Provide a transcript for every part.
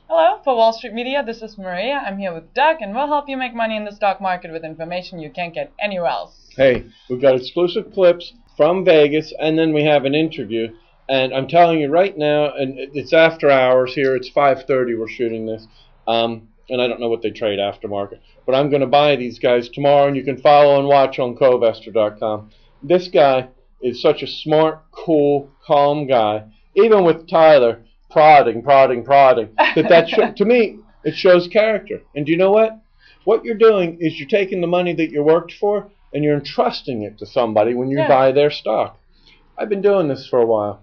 Hello, for Wall Street Media, this is Maria. I'm here with Doug, and we'll help you make money in the stock market with information you can't get anywhere else. Hey, we've got exclusive clips from Vegas, and then we have an interview. And I'm telling you right now, and it's after hours here. It's 5:30. We're shooting this, and I don't know what they trade aftermarket. But I'm going to buy these guys tomorrow, and you can follow and watch on Covester.com. This guy is such a smart, cool, calm guy. Even with Tyler prodding, to me, it shows character. And do you know what? What you're doing is you're taking the money that you worked for and you're entrusting it to somebody when you buy their stock. I've been doing this for a while.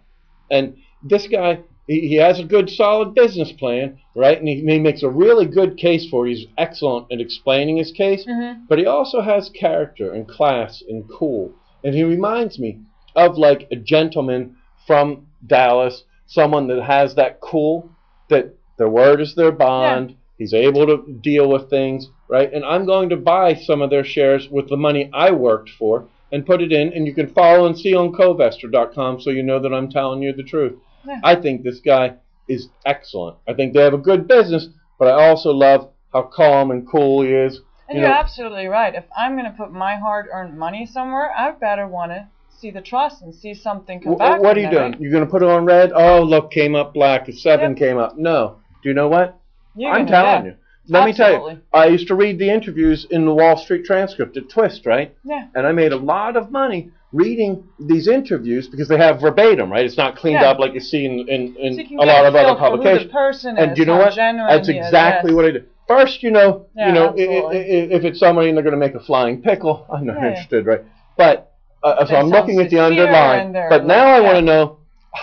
And this guy, he has a good, solid business plan, right? And he makes a really good case for it. He's excellent at explaining his case. But he also has character and class and cool. And he reminds me of like a gentleman from Dallas, someone that has that cool, that their word is their bond. Yeah. He's able to deal with things, right? And I'm going to buy some of their shares with the money I worked for and put it in, and you can follow and see on Covester.com so you know that I'm telling you the truth. Yeah. I think this guy is excellent. I think they have a good business, but I also love how calm and cool he is. And you're absolutely right. If I'm going to put my hard-earned money somewhere, I better want to see the trust and see something come back. What are you doing? You're going to put it on red? Oh, look, came up black. A 7 came up. No. Do you know what? I'm telling you. Let me tell you. I used to read the interviews in the Wall Street transcript at Twist, right? Yeah. And I made a lot of money reading these interviews because they have verbatim, right? It's not cleaned up like you see in a lot of other publications. And do you know what? That's exactly what I did. First, if it's somebody and they're going to make a flying pickle, I'm not interested, right? But so I'm looking at the underlying. But now I want to know,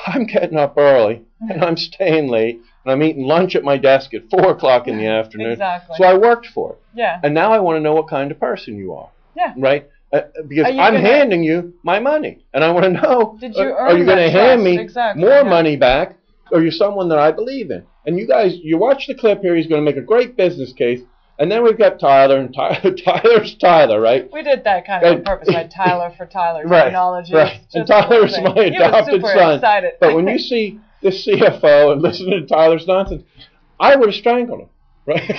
I'm getting up early and I'm staying late and I'm eating lunch at my desk at 4 o'clock in the afternoon. Exactly. So I worked for it. Yeah. And now I want to know what kind of person you are. Yeah. Right? Because I'm handing you my money. And I want to know, are you going to hand me more money back, or are you someone that I believe in? And you guys, you watch the clip here. He's going to make a great business case. And then we've got Tyler, and Tyler's Tyler, right? We did that kind of on purpose, right? Tyler for Tyler Technologies. Right. And Tyler's my adopted son. Excited. But when you see this CFO and listen to Tyler's nonsense, I would have strangled him, right?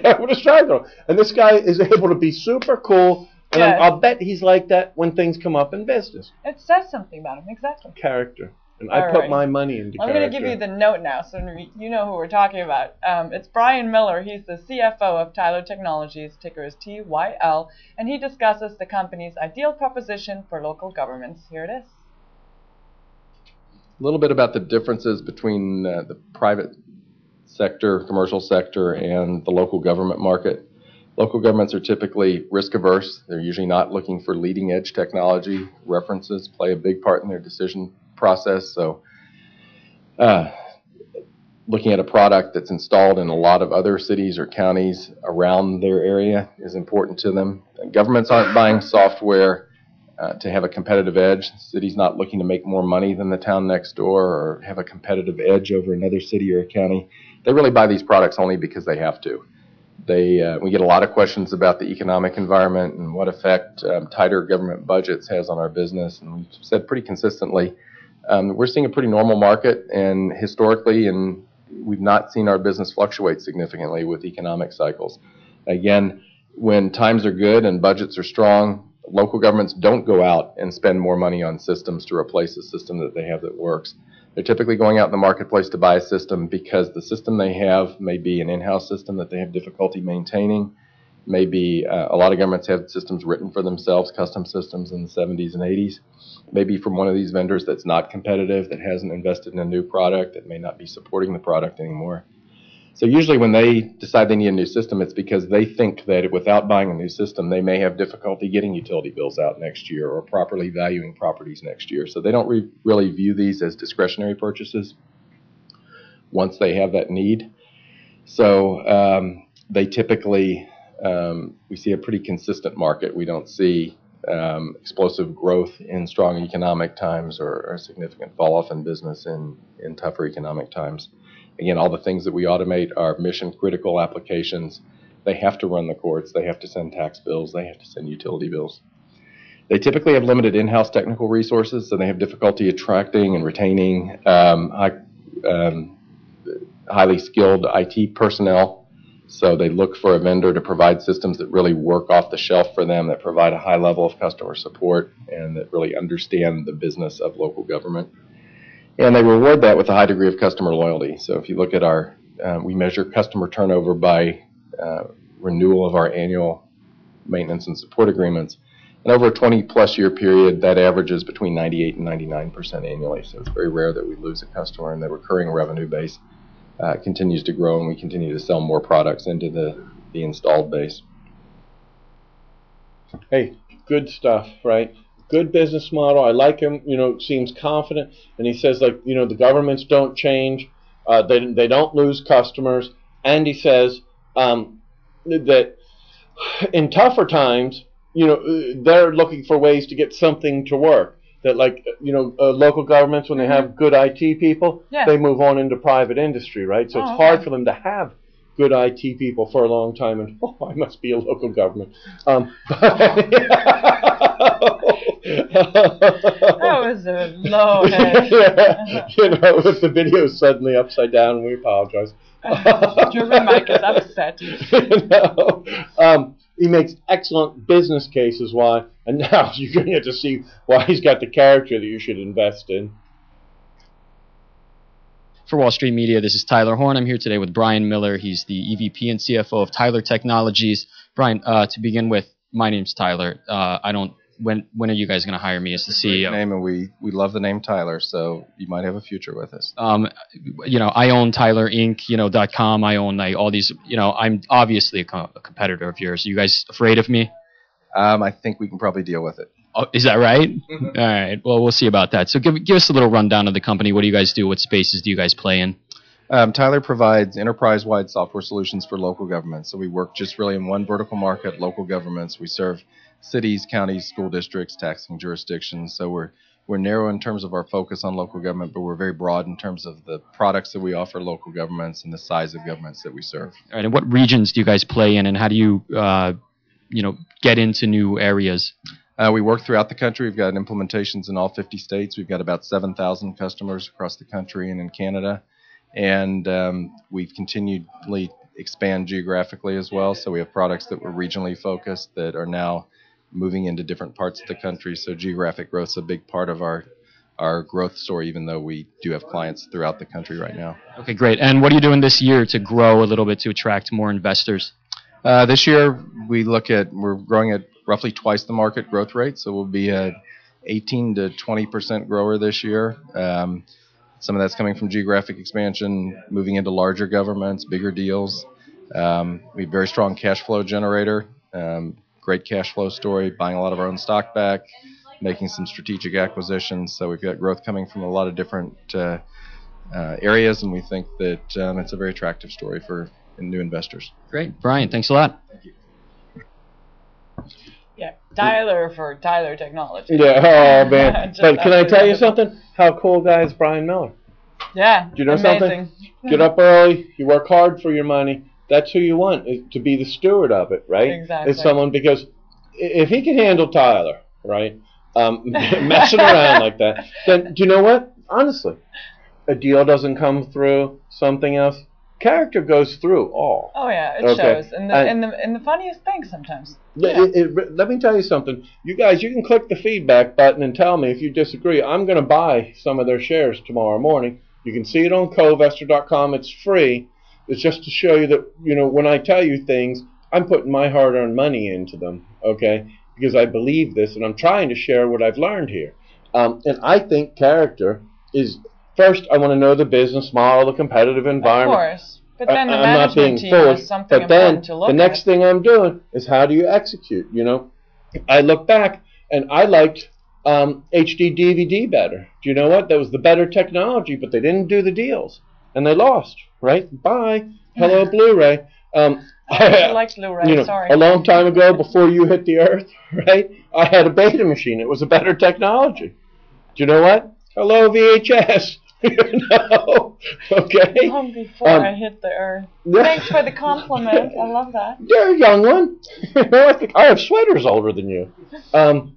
I would have strangled him. And this guy is able to be super cool, and I'll bet he's like that when things come up in business. It says something about him, exactly. Character. And I put my money into character. I'm going to give you the note now so you know who we're talking about. It's Brian Miller. He's the CFO of Tyler Technologies, ticker is TYL, and he discusses the company's ideal proposition for local governments. Here it is. A little bit about the differences between the private sector, commercial sector, and the local government market. Local governments are typically risk averse. They're usually not looking for leading edge technology. References play a big part in their decision process. So looking at a product that's installed in a lot of other cities or counties around their area is important to them. Governments aren't buying software to have a competitive edge. The city's not looking to make more money than the town next door or have a competitive edge over another city or a county. They really buy these products only because they have to. We get a lot of questions about the economic environment and what effect tighter government budgets has on our business. And we've said pretty consistently, we're seeing a pretty normal market, and historically, and we've not seen our business fluctuate significantly with economic cycles. Again, when times are good and budgets are strong, local governments don't go out and spend more money on systems to replace a system that they have that works. They're typically going out in the marketplace to buy a system because the system they have may be an in-house system that they have difficulty maintaining. Maybe a lot of governments have systems written for themselves, custom systems in the 70s and 80s. Maybe from one of these vendors that's not competitive, that hasn't invested in a new product, that may not be supporting the product anymore. So usually when they decide they need a new system, it's because they think that without buying a new system, they may have difficulty getting utility bills out next year or properly valuing properties next year. So they don't really view these as discretionary purchases once they have that need. So they typically, we see a pretty consistent market. We don't see explosive growth in strong economic times or a significant fall off in business in tougher economic times. Again, all the things that we automate are mission critical applications. They have to run the courts, they have to send tax bills, they have to send utility bills. They typically have limited in-house technical resources, so they have difficulty attracting and retaining highly skilled IT personnel. So they look for a vendor to provide systems that really work off the shelf for them, that provide a high level of customer support, and that really understand the business of local government. And they reward that with a high degree of customer loyalty. So if you look at we measure customer turnover by renewal of our annual maintenance and support agreements. And over a 20-plus year period, that averages between 98 and 99% annually. So it's very rare that we lose a customer, and the recurring revenue base continues to grow, and we continue to sell more products into the installed base. Hey, good stuff, right? Good business model. I like him. Seems confident, and he says the governments don't change. They don't lose customers, and he says that in tougher times, they're looking for ways to get something to work. That local governments, when they have good IT people, they move on into private industry, right? So it's hard for them to have good IT people for a long time, and I must be a local government. That was a low head. If the video is suddenly upside down, we apologize. German Mike is upset. He makes excellent business cases why, and now you're going to get to see why he's got the character that you should invest in. For Wall Street Media, this is Tyler Horn. I'm here today with Brian Miller. He's the EVP and CFO of Tyler Technologies. Brian, to begin with, my name's Tyler. When are you guys going to hire me as the CEO? Name, and we love the name Tyler, so you might have a future with us. I own TylerInc.com. I own all these. I'm obviously a competitor of yours. Are you guys afraid of me? I think we can probably deal with it. Oh, is that right? All right. Well, we'll see about that. So give us a little rundown of the company. What do you guys do? What spaces do you guys play in? Tyler provides enterprise-wide software solutions for local governments. So we work just really in one vertical market, local governments. We serve cities, counties, school districts, taxing jurisdictions. So we're narrow in terms of our focus on local government, but we're very broad in terms of the products that we offer local governments and the size of governments that we serve. All right. And what regions do you guys play in, and how do you, get into new areas? We work throughout the country. We've got implementations in all 50 states. We've got about 7,000 customers across the country and in Canada. And we've continually expand geographically as well. So we have products that were regionally focused that are now moving into different parts of the country. So geographic growth is a big part of our growth story, even though we do have clients throughout the country right now. Okay, great. And what are you doing this year to grow a little bit to attract more investors? This year, we're growing at roughly twice the market growth rate. So we'll be at 18 to 20% grower this year. Some of that's coming from geographic expansion, moving into larger governments, bigger deals. We have a very strong cash flow generator, great cash flow story, buying a lot of our own stock back, making some strategic acquisitions. So we've got growth coming from a lot of different areas, and we think that it's a very attractive story for new investors. Great. Brian, thanks a lot. Thank you. Yeah, Tyler for Tyler Technologies. Yeah, oh man. But can I tell you something? How cool guy is Brian Miller? Yeah, Do you know amazing. something? Get up early, you work hard for your money. That's who you want, is to be the steward of it, right? Exactly. It's someone, because if he can handle Tyler, right, messing around like that, then do you know what? Honestly, a deal doesn't come through, something else. Character goes through all. Oh yeah, it shows, and the funniest things sometimes. Yeah. Let me tell you something. You guys, you can click the feedback button and tell me if you disagree. I'm going to buy some of their shares tomorrow morning. You can see it on covestor.com. It's free. It's just to show you that, when I tell you things, I'm putting my hard-earned money into them, okay? Because I believe this, and I'm trying to share what I've learned here. And I think character is, first, I want to know the business model, the competitive environment. Of course. But then the I'm not being management team foolish, is something but then important to look the next at. thing I'm doing is how do you execute, I look back, and I liked HD DVD better. Do you know what? That was the better technology, but they didn't do the deals, and they lost, right? Bye. Hello, Blu-ray. I like Blu-ray, sorry. A long time ago, before you hit the earth, right, I had a Beta machine. It was a better technology. Do you know what? Hello, VHS. Okay. Long before I hit the earth. Thanks for the compliment. I love that. You're a young one. I have sweaters older than you. God.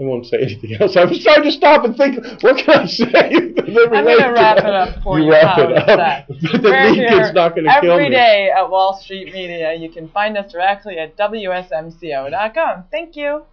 won't say anything else. I was trying to stop and think, what can I say? I'm going to wrap it up for you. Wrap it up. The We're Lincoln's not going to kill me. every day at Wall Street Media. You can find us directly at WSMCO.com. Thank you.